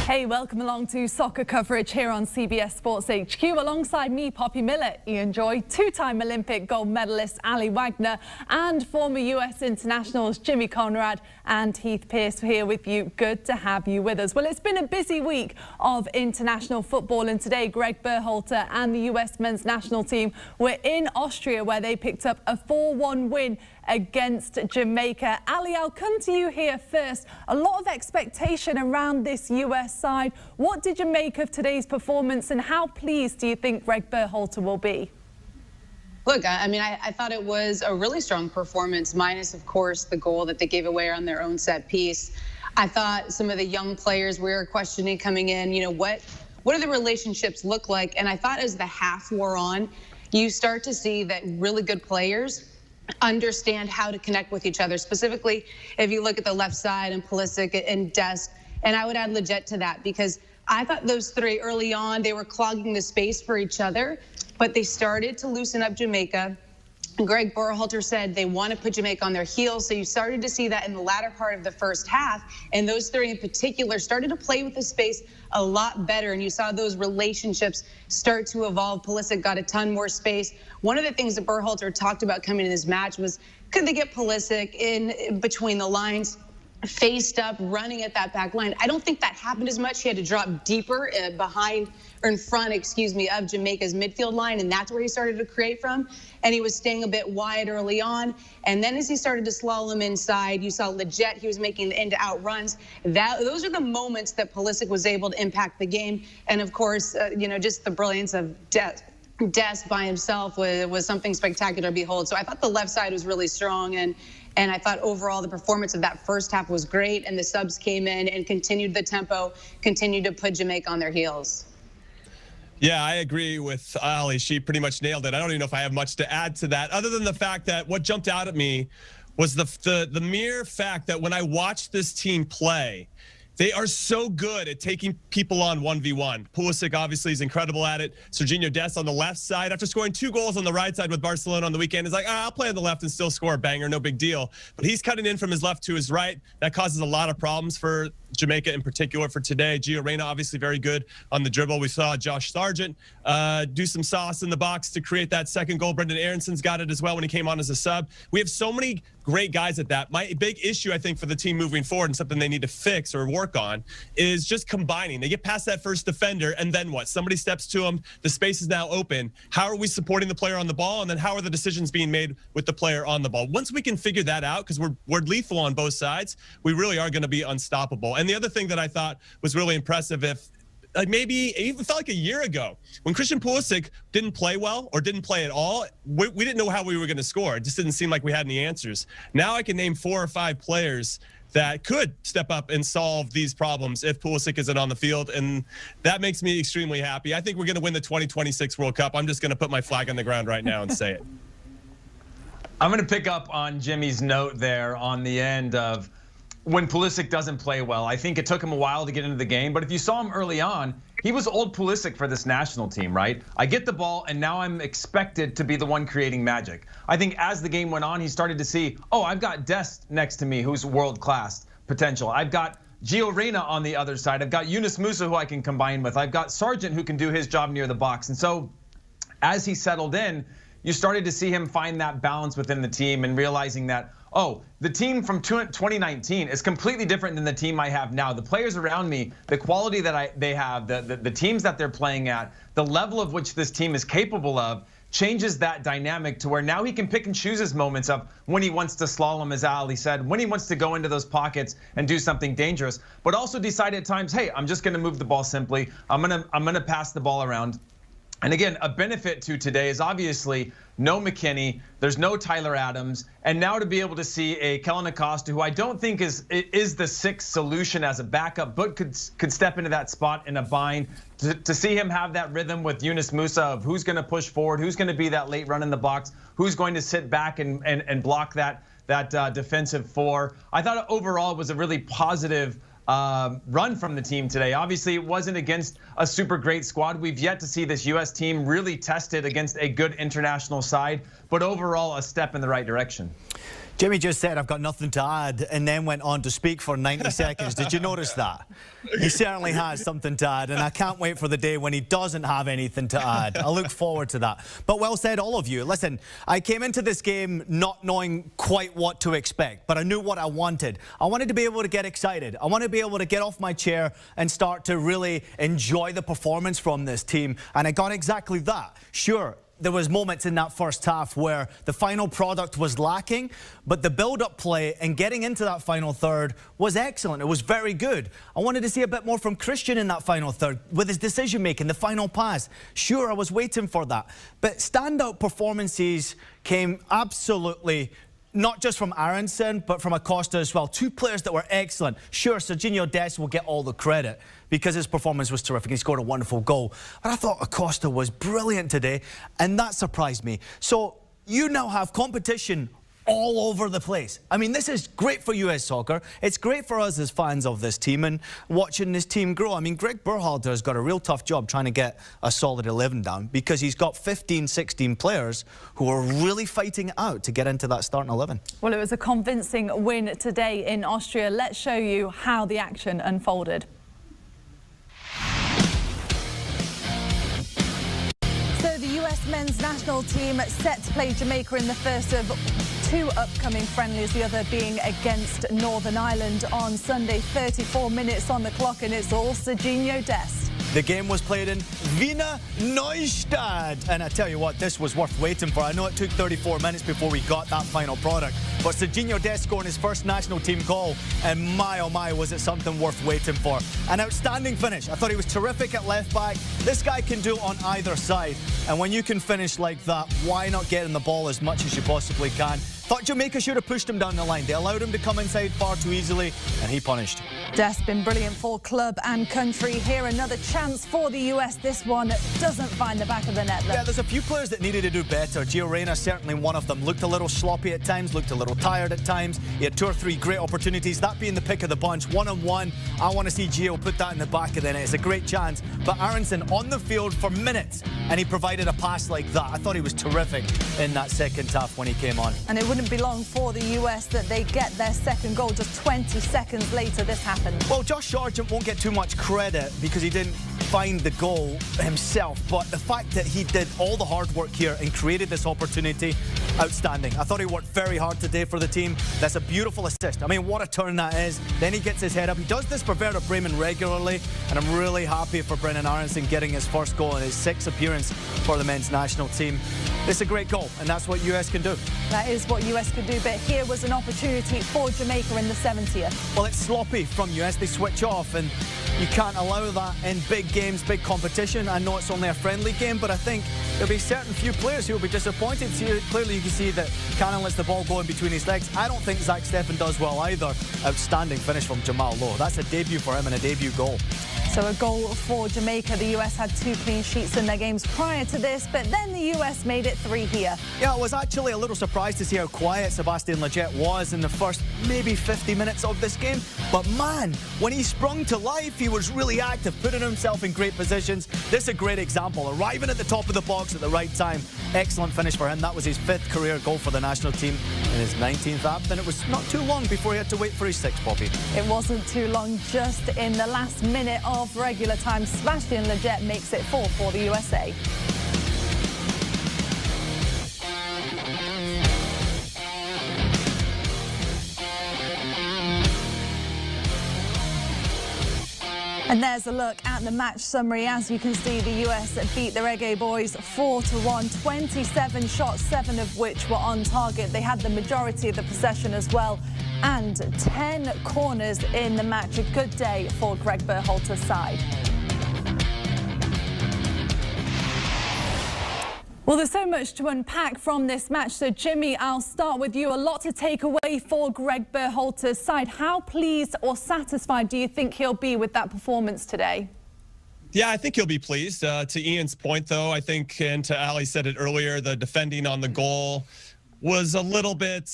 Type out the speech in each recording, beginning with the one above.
Hey, welcome along to soccer coverage here on CBS Sports HQ. Alongside me, Poppy Miller, Ian Joy, two-time Olympic gold medalist Aly Wagner, and former US internationals Jimmy Conrad and Heath Pearce here with you. Good to have you with us. Well, it's been a busy week of international football, and today Greg Berhalter and the US men's national team were in Austria, where they picked up a 4-1 win against Jamaica. Aly, I'll come to you here first. A lot of expectation around this US side. What did you make of today's performance, and how pleased do you think Greg Berhalter will be? Look, I mean, I thought it was a really strong performance, minus, of course, the goal that they gave away on their own set piece. I thought some of the young players we were questioning coming in, you know, what do the relationships look like? And I thought as the half wore on, you start to see that really good players understand how to connect with each other. Specifically, if you look at the left side and Pulisic and Dest, and I would add Legit to that, because I thought those three early on, they were clogging the space for each other, but they started to loosen up Jamaica. Greg Berhalter said they want to put Jamaica on their heels, so you started to see that in the latter part of the first half, and those three in particular started to play with the space a lot better, and you saw those relationships start to evolve. Pulisic got a ton more space. One of the things that Berhalter talked about coming in this match was, could they get Pulisic in between the lines, faced up, running at that back line? I don't think that happened as much. He had to drop deeper behind, or in front, excuse me, of Jamaica's midfield line, and that's where he started to create from. And he was staying a bit wide early on. And then as he started to slalom inside, you saw Legit, he was making the in-to-out runs. Those are the moments that Pulisic was able to impact the game. And of course, you know, just the brilliance of Dest by himself was something spectacular to behold. So I thought the left side was really strong, and I thought overall the performance of that first half was great, and the subs came in and continued the tempo, continued to put Jamaica on their heels. Yeah, I agree with Aly. She pretty much nailed it. I don't even know if I have much to add to that, other than the fact that what jumped out at me was the mere fact that when I watched this team play, they are so good at taking people on 1v1. Pulisic obviously is incredible at it. Serginho Dest on the left side, after scoring 2 goals on the right side with Barcelona on the weekend, is like, I'll play on the left and still score a banger, no big deal. But he's cutting in from his left to his right. That causes a lot of problems for Jamaica in particular for today. Gio Reyna obviously very good on the dribble. We saw Josh Sargent do some sauce in the box to create that second goal. Brendan Aaronson's got it as well when he came on as a sub. We have so many great guys at that. My big issue, I think, for the team moving forward, and something they need to fix or work on, is just combining. They get past that first defender, and then what? Somebody steps to them. The space is now open. How are we supporting the player on the ball, and then how are the decisions being made with the player on the ball? Once we can figure that out, because we're lethal on both sides, we really are going to be unstoppable. And the other thing that I thought was really impressive, maybe it even felt like a year ago when Christian Pulisic didn't play well or didn't play at all, we didn't know how we were going to score. It just didn't seem like we had any answers. Now I can name 4 or 5 players that could step up and solve these problems if Pulisic isn't on the field, and that makes me extremely happy. I think we're going to win the 2026 World Cup. I'm just going to put my flag on the ground right now and say it. I'm going to pick up on Jimmy's note there on the end of when Pulisic doesn't play well. I think it took him a while to get into the game, but if you saw him early on, he was old Pulisic for this national team, right? I get the ball, and now I'm expected to be the one creating magic. I think as the game went on, he started to see, oh, I've got Dest next to me, who's world-class potential. I've got Gio Reyna on the other side. I've got Yunus Musa, who I can combine with. I've got Sargent, who can do his job near the box. And so as he settled in, you started to see him find that balance within the team and realizing that, oh, the team from 2019 is completely different than the team I have now. The players around me, the quality that they have, the teams that they're playing at, the level of which this team is capable of changes that dynamic to where now he can pick and choose his moments of when he wants to slalom, as Aly said, when he wants to go into those pockets and do something dangerous, but also decide at times, hey, I'm just going to move the ball simply. I'm gonna pass the ball around. And again, a benefit to today is obviously no McKinney, there's no Tyler Adams, and now to be able to see a Kellen Acosta, who I don't think is the sixth solution as a backup, but could step into that spot in a bind. To see him have that rhythm with Yunus Musa of who's going to push forward, who's going to be that late run in the box, who's going to sit back and block that defensive 4. I thought overall it was a really positive run from the team today. Obviously, it wasn't against a super great squad. We've yet to see this U.S. team really tested against a good international side, but overall, a step in the right direction. Jimmy just said, I've got nothing to add, and then went on to speak for 90 seconds. Did you notice that? He certainly has something to add, and I can't wait for the day when he doesn't have anything to add. I look forward to that. But well said, all of you. Listen, I came into this game not knowing quite what to expect, but I knew what I wanted. I wanted to be able to get excited. I wanted to be able to get off my chair and start to really enjoy the performance from this team, and I got exactly that. Sure, there was moments in that first half where the final product was lacking, but the build-up play and getting into that final third was excellent. It was very good. I wanted to see a bit more from Christian in that final third with his decision-making, the final pass. Sure, I was waiting for that. But standout performances came absolutely not just from Aronson, but from Acosta as well. Two players that were excellent. Sure, Serginho Dest will get all the credit because his performance was terrific. He scored a wonderful goal. But I thought Acosta was brilliant today, and that surprised me. So you now have competition all over the place. I mean, this is great for US soccer. It's great for us as fans of this team and watching this team grow. I mean, Greg Berhalter has got a real tough job trying to get a solid 11 down because he's got 15, 16 players who are really fighting it out to get into that starting 11. Well, it was a convincing win today in Austria. Let's show you how the action unfolded. So the US men's national team set to play Jamaica in the first of two upcoming friendlies, the other being against Northern Ireland on Sunday. 34 minutes on the clock, and it's all Serginho Dest. The game was played in Wiener Neustadt, and I tell you what, this was worth waiting for. I know it took 34 minutes before we got that final product, but Serginho Dest scoring his first national team goal, and my oh my, was it something worth waiting for. An outstanding finish. I thought he was terrific at left back. This guy can do it on either side, and when you can finish like that, why not get in the ball as much as you possibly can? Thought Jamaica should have pushed him down the line. They allowed him to come inside far too easily, and he punished. Dest been brilliant for club and country. Here another chance for the US. This one doesn't find the back of the net, though. Yeah, there's a few players that needed to do better. Gio Reyna certainly one of them. Looked a little sloppy at times, looked a little tired at times. He had 2 or 3 great opportunities, that being the pick of the bunch. One-on-one, I want to see Gio put that in the back of the net. It's a great chance. But Aronson on the field for minutes, and he provided a pass like that. I thought he was terrific in that second half when he came on. And it wouldn't be long for the US that they get their second goal. Just 20 seconds later, this happened. Well, Josh Sargent won't get too much credit because he didn't find the goal himself, but the fact that he did all the hard work here and created this opportunity, outstanding. I thought he worked very hard today for the team. That's a beautiful assist. I mean, what a turn that is. Then he gets his head up. He does this for Werder Bremen regularly, and I'm really happy for Brennan Aronson getting his first goal in his 6th appearance for the men's national team. It's a great goal, and that's what US can do. That is what US can do, but here was an opportunity for Jamaica in the 70th. Well, it's sloppy from US. They switch off, and you can't allow that in big games, big competition. I know it's only a friendly game, but I think there'll be certain few players who will be disappointed. Clearly, you can see that Cannon lets the ball go in between his legs. I don't think Zach Steffen does well either. Outstanding finish from Jamal Lowe. That's a debut for him and a debut goal. So a goal for Jamaica. The US had 2 clean sheets in their games prior to this, but then the US made it 3 here. Yeah, I was actually a little surprised to see how quiet Sebastian Lletget was in the first maybe 50 minutes of this game. But man, when he sprung to life, he was really active, putting himself in great positions. This is a great example, arriving at the top of the box at the right time. Excellent finish for him. That was his 5th career goal for the national team in his 19th app. And it was not too long before he had to wait for his 6th, Poppy. It wasn't too long. Just in the last minute of regular time, Sebastian Lletget makes it 4 for the USA. And there's a look at the match summary. As you can see, the US beat the Reggae Boys 4-1, 27 shots, 7 of which were on target. They had the majority of the possession as well, and 10 corners in the match. A good day for Greg Berhalter's side. Well, there's so much to unpack from this match. So, Jimmy, I'll start with you. A lot to take away for Greg Berhalter's side. How pleased or satisfied do you think he'll be with that performance today? Yeah, I think he'll be pleased. To Ian's point, though, I think, and to Aly said it earlier, the defending on the goal was a little bit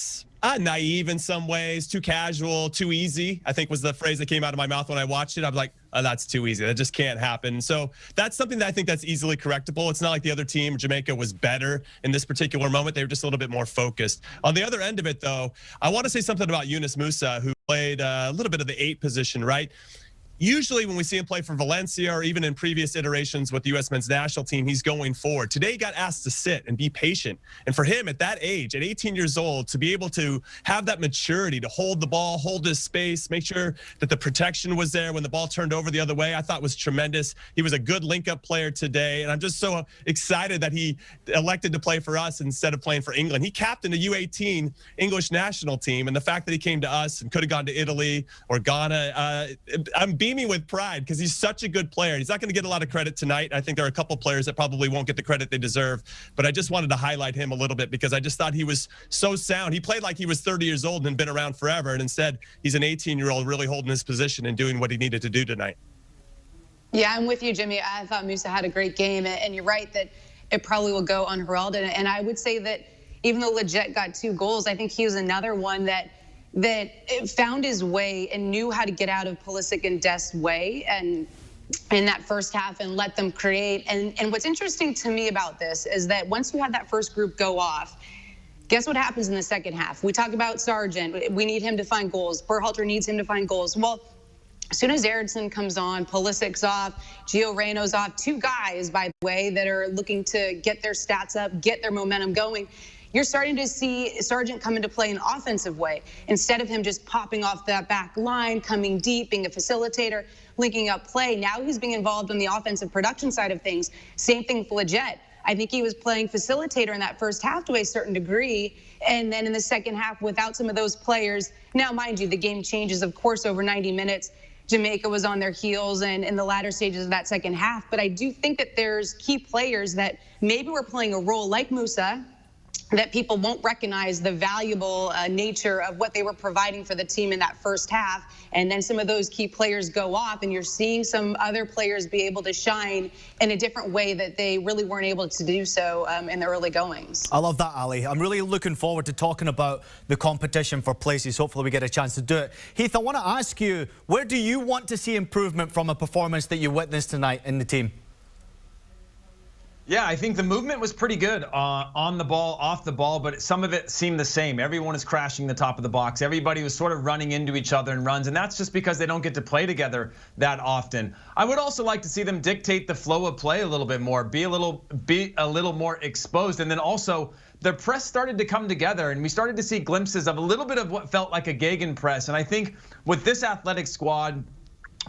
naive in some ways, too casual, too easy, I think was the phrase that came out of my mouth when I watched it. I'm like, oh, that's too easy. That just can't happen. So that's something that I think that's easily correctable. It's not like the other team, Jamaica, was better in this particular moment. They were just a little bit more focused. On the other end of it, though, I want to say something about Yunus Musa, who played a little bit of the 8 position, right? Usually when we see him play for Valencia or even in previous iterations with the U.S. men's national team, he's going forward. Today he got asked to sit and be patient. And for him at that age, at 18 years old, to be able to have that maturity to hold the ball, hold his space, make sure that the protection was there when the ball turned over the other way, I thought was tremendous. He was a good link-up player today. And I'm just so excited that he elected to play for us instead of playing for England. He captained the U18 English national team. And the fact that he came to us and could have gone to Italy or Ghana, I'm beaming with pride because he's such a good player. He's not going to get a lot of credit tonight. I think there are a couple players that probably won't get the credit they deserve, but I just wanted to highlight him a little bit because I just thought he was so sound. He played like he was 30 years old and been around forever, and instead he's an 18-year-old really holding his position and doing what he needed to do tonight. Yeah, I'm with you, Jimmy. I thought Musa had a great game, and you're right that it probably will go unheralded. And I would say that even though Leggett got 2 goals, I think he was another one that found his way and knew how to get out of Pulisic and Dest's way and in that first half and let them create. And what's interesting to me about this is that once you had that first group go off, guess what happens in the second half? We talk about Sargent. We need him to find goals. Berhalter needs him to find goals. Well, as soon as Eriksson comes on, Pulisic's off, Gio Reyno's off, 2 guys, by the way, that are looking to get their stats up, get their momentum going. You're starting to see Sargent come into play in an offensive way. Instead of him just popping off that back line, coming deep, being a facilitator, linking up play, now he's being involved in the offensive production side of things. Same thing for Leggett. I think he was playing facilitator in that first half to a certain degree. And then in the second half, without some of those players, now, mind you, the game changes, of course, over 90 minutes. Jamaica was on their heels and in the latter stages of that second half. But I do think that there's key players that maybe were playing a role like Musa, that people won't recognize the valuable nature of what they were providing for the team in that first half. And then some of those key players go off, and you're seeing some other players be able to shine in a different way that they really weren't able to do so in the early goings. I love that, Aly. I'm really looking forward to talking about the competition for places. Hopefully we get a chance to do it. Heath, I want to ask you, where do you want to see improvement from a performance that you witnessed tonight in the team? Yeah, I think the movement was pretty good on the ball, off the ball, but some of it seemed the same. Everyone is crashing the top of the box. Everybody was sort of running into each other in runs, and that's just because they don't get to play together that often. I would also like to see them dictate the flow of play a little bit more, be a little more exposed, and then also the press started to come together, and we started to see glimpses of a little bit of what felt like a gegenpress. And I think with this athletic squad,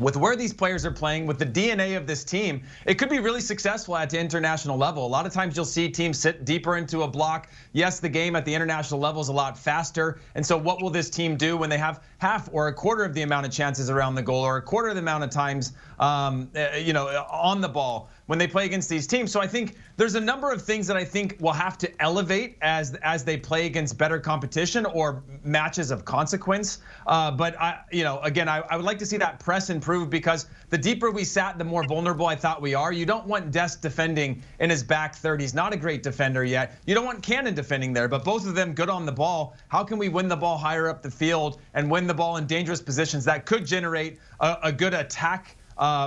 with where these players are playing, with the DNA of this team, it could be really successful at the international level. A lot of times you'll see teams sit deeper into a block. Yes, the game at the international level is a lot faster. And so what will this team do when they have half or a quarter of the amount of chances around the goal or a quarter of the amount of times, on the ball when they play against these teams? So I think there's a number of things that I think will have to elevate as they play against better competition or matches of consequence. But again, I would like to see that press improve, because the deeper we sat, the more vulnerable I thought we are. You don't want Dest defending in his back 30s, not a great defender yet. You don't want Cannon defending there, but both of them good on the ball. How can we win the ball higher up the field and win the ball in dangerous positions that could generate a good attack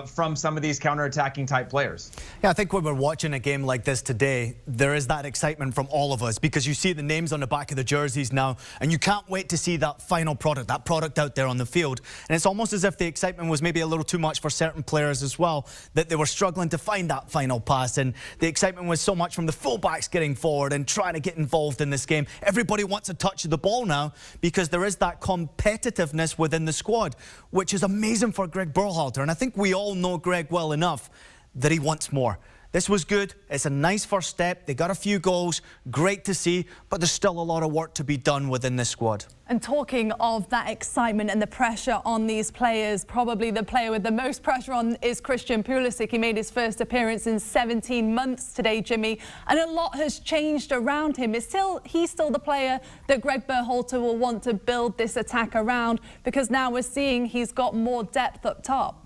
from some of these counter-attacking type players? Yeah, I think when we're watching a game like this today, there is that excitement from all of us, because you see the names on the back of the jerseys now, and you can't wait to see that final product, that product out there on the field. And it's almost as if the excitement was maybe a little too much for certain players as well, that they were struggling to find that final pass. And the excitement was so much from the fullbacks getting forward and trying to get involved in this game. Everybody wants a touch of the ball now, because there is that competitiveness within the squad, which is amazing for Greg Berhalter. And I think we all know Greg well enough that he wants more. This was good. It's a nice first step. They got a few goals. Great to see, but there's still a lot of work to be done within this squad. And talking of that excitement and the pressure on these players, probably the player with the most pressure on is Christian Pulisic. He made his first appearance in 17 months today, Jimmy, and a lot has changed around him. He's still the player that Greg Berhalter will want to build this attack around, because now we're seeing he's got more depth up top.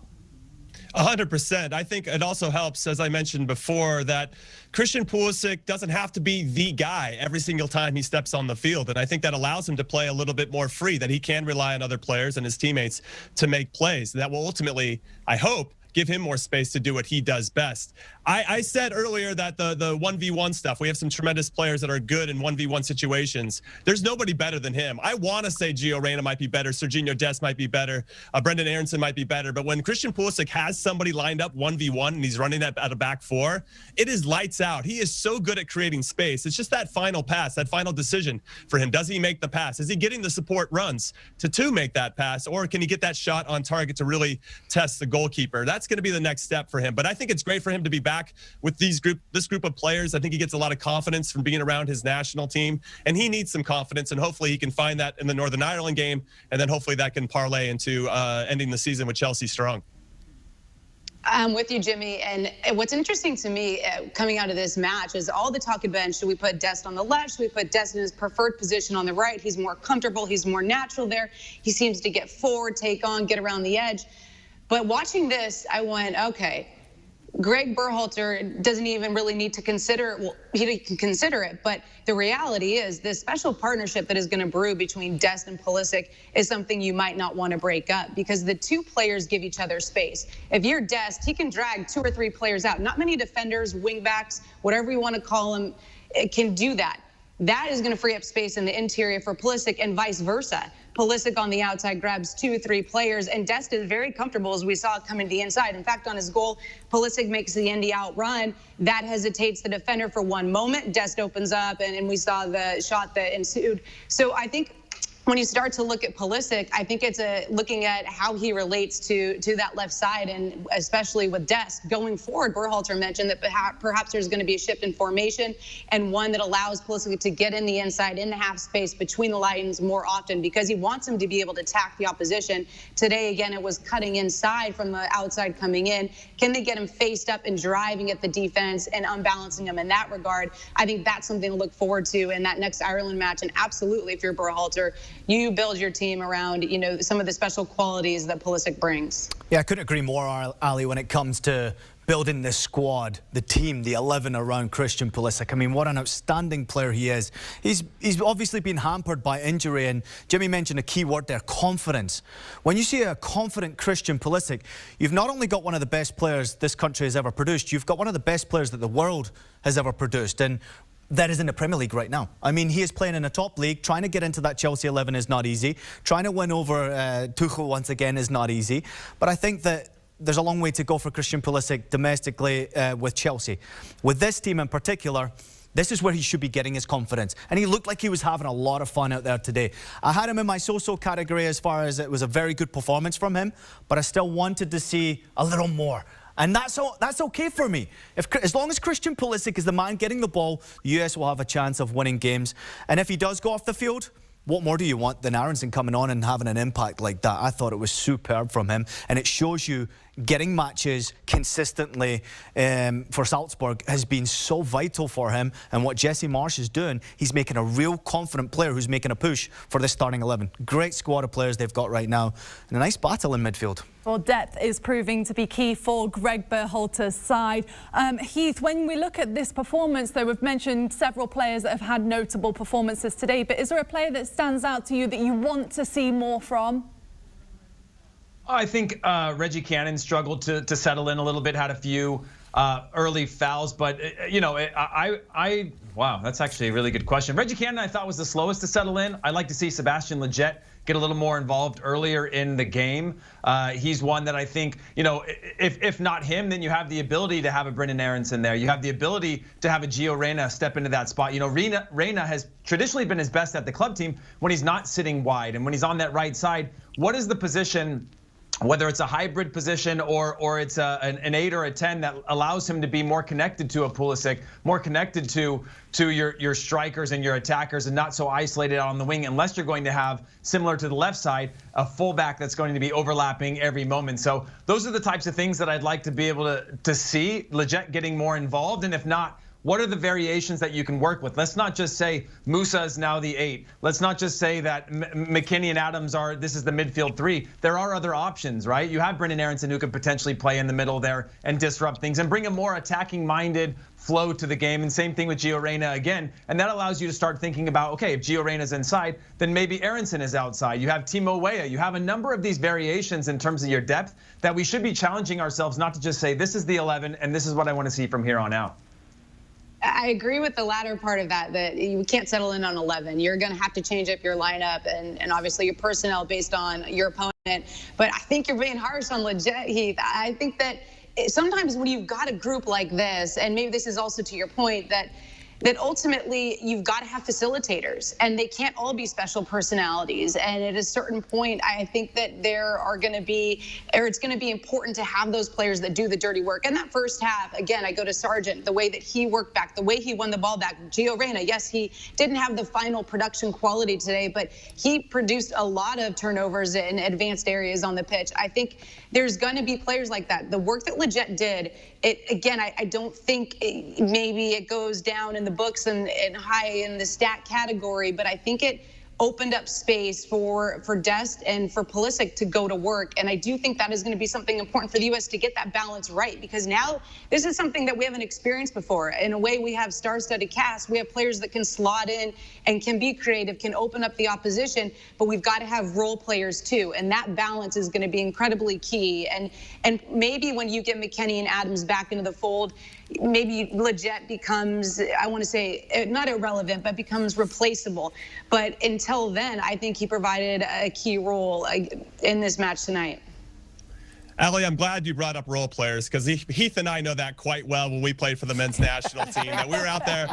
100%. I think it also helps, as I mentioned before, that Christian Pulisic doesn't have to be the guy every single time he steps on the field. And I think that allows him to play a little bit more free, that he can rely on other players and his teammates to make plays. That will ultimately, I hope, give him more space to do what he does best. I said earlier that the 1v1 stuff, we have some tremendous players that are good in 1v1 situations. There's nobody better than him. I want to say Gio Reyna might be better, Serginho Dest might be better, Brendan Aronson might be better, but when Christian Pulisic has somebody lined up 1v1 and he's running that at a back four, it is lights out. He is so good at creating space. It's just that final pass, that final decision for him. Does he make the pass? Is he getting the support runs to make that pass, or can he get that shot on target to really test the goalkeeper? That's going to be the next step for him. But I think it's great for him to be back with this group of players. I think he gets a lot of confidence from being around his national team, and he needs some confidence, and hopefully he can find that in the Northern Ireland game, and then hopefully that can parlay into ending the season with Chelsea strong. I'm with you, Jimmy. And what's interesting to me coming out of this match is all the talk had been, should we put Dest on the left? Should we put Dest in his preferred position on the right? He's more comfortable. He's more natural there. He seems to get forward, take on, get around the edge. But watching this, I went, okay, Greg Berhalter doesn't even really need to consider it. Well, he can consider it, but the reality is this special partnership that is going to brew between Dest and Pulisic is something you might not want to break up, because the two players give each other space. If you're Dest, he can drag 2 or 3 players out. Not many defenders, wingbacks, whatever you want to call them, can do that. That is going to free up space in the interior for Pulisic, and vice versa. Pulisic on the outside grabs 2, 3 players, and Dest is very comfortable, as we saw, coming to the inside. In fact, on his goal, Pulisic makes the Indy out run. That hesitates the defender for one moment. Dest opens up, and we saw the shot that ensued. So I think when you start to look at Pulisic, I think it's looking at how he relates to that left side, and especially with Dest going forward. Berhalter mentioned that perhaps there's going to be a shift in formation, and one that allows Pulisic to get in the inside, in the half space between the lines more often, because he wants him to be able to attack the opposition. Today, again, it was cutting inside from the outside coming in. Can they get him faced up and driving at the defense and unbalancing him in that regard? I think that's something to look forward to in that next Ireland match. And absolutely, if you're Berhalter, you build your team around, some of the special qualities that Pulisic brings. Yeah, I couldn't agree more, Ali, when it comes to building this squad, the team, the 11 around Christian Pulisic. I mean, what an outstanding player he is. He's obviously been hampered by injury, and Jimmy mentioned a key word there, confidence. When you see a confident Christian Pulisic, you've not only got one of the best players this country has ever produced, you've got one of the best players that the world has ever produced. And that is in the Premier League right now. I mean, he is playing in a top league. Trying to get into that Chelsea 11 is not easy. Trying to win over Tuchel once again is not easy. But I think that there's a long way to go for Christian Pulisic domestically with Chelsea. With this team in particular, this is where he should be getting his confidence. And he looked like he was having a lot of fun out there today. I had him in my so-so category as far as it was a very good performance from him, but I still wanted to see a little more. And that's okay for me. As long as Christian Pulisic is the man getting the ball, the US will have a chance of winning games. And if he does go off the field, what more do you want than Aronson coming on and having an impact like that? I thought it was superb from him. And it shows you getting matches consistently for Salzburg has been so vital for him. And what Jesse Marsch is doing, he's making a real confident player who's making a push for the starting 11. Great squad of players they've got right now. And a nice battle in midfield. Well, depth is proving to be key for Greg Berhalter's side. Heath, when we look at this performance, though, we've mentioned several players that have had notable performances today, but is there a player that stands out to you that you want to see more from? I think Reggie Cannon struggled to settle in a little bit, had a few early fouls, but wow, that's actually a really good question. Reggie Cannon, I thought, was the slowest to settle in. I'd like to see Sebastian Lletget get a little more involved earlier in the game. He's one that I think, if not him, then you have the ability to have a Brendan Aronson there. You have the ability to have a Gio Reyna step into that spot. Reyna has traditionally been his best at the club team when he's not sitting wide and when he's on that right side. What is the position, whether it's a hybrid position or it's an 8 or a 10, that allows him to be more connected to a Pulisic, more connected to your strikers and your attackers, and not so isolated on the wing, unless you're going to have, similar to the left side, a fullback that's going to be overlapping every moment. So those are the types of things that I'd like to be able to see Lletget getting more involved. And if not, what are the variations that you can work with? Let's not just say Musa is now the 8. Let's not just say that McKinney and Adams this is the midfield 3. There are other options, right? You have Brendan Aronson who could potentially play in the middle there and disrupt things and bring a more attacking-minded flow to the game. And same thing with Gio Reyna again. And that allows you to start thinking about, okay, if Gio Reyna's inside, then maybe Aronson is outside. You have Timo Weah. You have a number of these variations in terms of your depth that we should be challenging ourselves not to just say, this is the 11 and this is what I want to see from here on out. I agree with the latter part of that you can't settle in on 11. You're going to have to change up your lineup and obviously your personnel based on your opponent. But I think you're being harsh on Leggett, Heath. I think that sometimes when you've got a group like this, and maybe this is also to your point, that ultimately you've got to have facilitators and they can't all be special personalities. And at a certain point, I think that it's going to be important to have those players that do the dirty work. In that first half, again, I go to Sargent, the way that he worked back, the way he won the ball back. Gio Reyna, yes, he didn't have the final production quality today, but he produced a lot of turnovers in advanced areas on the pitch. I think there's going to be players like that. The work that Leggett did, I don't think maybe it goes down in the books and high in the stat category, but I think it opened up space for Dest and for Pulisic to go to work. And I do think that is going to be something important for the U.S. to get that balance right, because now this is something that we haven't experienced before. In a way, we have star-studded cast. We have players that can slot in and can be creative, can open up the opposition, but we've got to have role players too. And that balance is going to be incredibly key. And maybe when you get McKinney and Adams back into the fold, maybe Leggett becomes, I want to say, not irrelevant, but becomes replaceable. But until then, I think he provided a key role in this match tonight. Aly, I'm glad you brought up role players, because Heath and I know that quite well when we played for the men's national team, that we were out there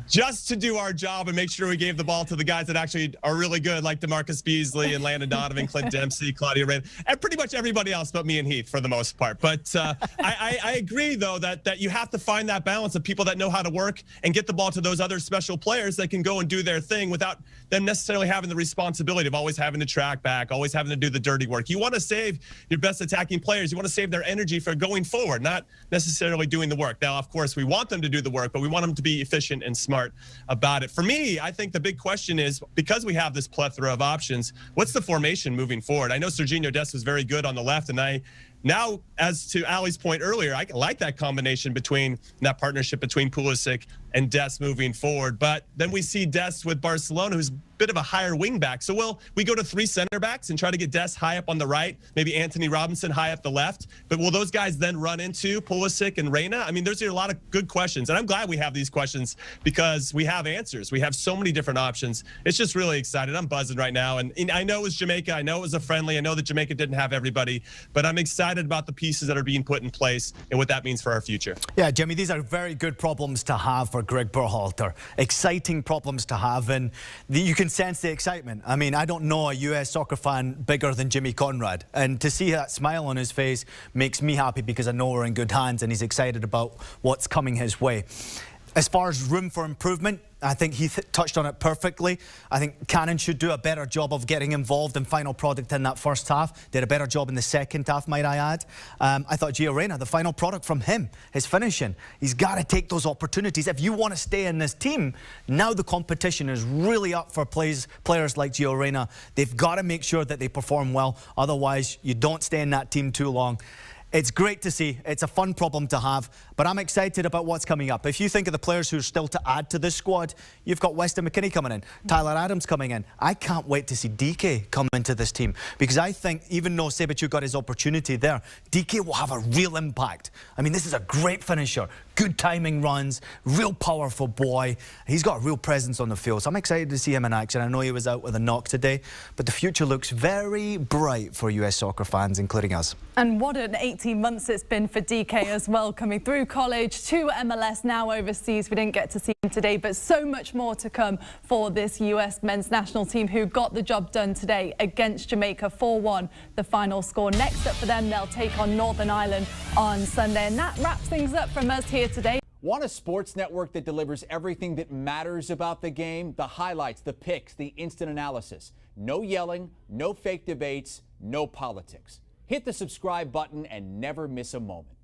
just to do our job and make sure we gave the ball to the guys that actually are really good, like DeMarcus Beasley and Landon Donovan, Clint Dempsey, Claudio Reyna, and pretty much everybody else but me and Heath for the most part. But I agree, though, that you have to find that balance of people that know how to work and get the ball to those other special players that can go and do their thing without them necessarily having the responsibility of always having to track back, always having to do the dirty work. You want to save your best attacking players. You want to save their energy for going forward, not necessarily doing the work. Now, of course, we want them to do the work, but we want them to be efficient and smart about it. For me, I think the big question is, because we have this plethora of options, what's the formation moving forward? I know Sergiño Dest was very good on the left, and now, as to Aly's point earlier, I like that combination between that partnership between Pulisic and Dest moving forward. But then we see Dest with Barcelona, who's a bit of a higher wing back. So will we go to 3 center backs and try to get Dest high up on the right, maybe Anthony Robinson high up the left? But will those guys then run into Pulisic and Reyna? I mean, there's a lot of good questions. And I'm glad we have these questions because we have answers. We have so many different options. It's just really exciting. I'm buzzing right now. And I know it was Jamaica. I know it was a friendly. I know that Jamaica didn't have everybody. But I'm excited about the pieces that are being put in place and what that means for our future. Yeah, Jimmy, these are very good problems to have for Greg Berhalter. Exciting problems to have, and you can sense the excitement. I mean, I don't know a US soccer fan bigger than Jimmy Conrad, and to see that smile on his face makes me happy because I know we're in good hands and he's excited about what's coming his way. As far as room for improvement, I think he touched on it perfectly. I think Cannon should do a better job of getting involved in final product in that first half. Did a better job in the second half, might I add. I thought Gio Reyna, the final product from him, his finishing. He's got to take those opportunities. If you want to stay in this team, now the competition is really up for players like Gio Reyna. They've got to make sure that they perform well. Otherwise, you don't stay in that team too long. It's great to see. It's a fun problem to have, but I'm excited about what's coming up. If you think of the players who are still to add to this squad, you've got Weston McKinney coming in, Tyler Adams coming in. I can't wait to see DK come into this team, because I think even though Sebachuk got his opportunity there, DK will have a real impact. I mean, this is a great finisher, good timing runs, real powerful boy. He's got a real presence on the field, so I'm excited to see him in action. I know he was out with a knock today, but the future looks very bright for US soccer fans, including us. And what an 18 months it's been for DK as well, coming through college to MLS, now overseas. We didn't get to see him today, but so much more to come for this US men's national team, who got the job done today against Jamaica. 4-1 the final score. Next up for them, they'll take on Northern Ireland on Sunday. And that wraps things up from us here today. Want a sports network that delivers everything that matters about the game? The highlights, the picks, the instant analysis. No yelling, no fake debates, no politics. Hit the subscribe button and never miss a moment.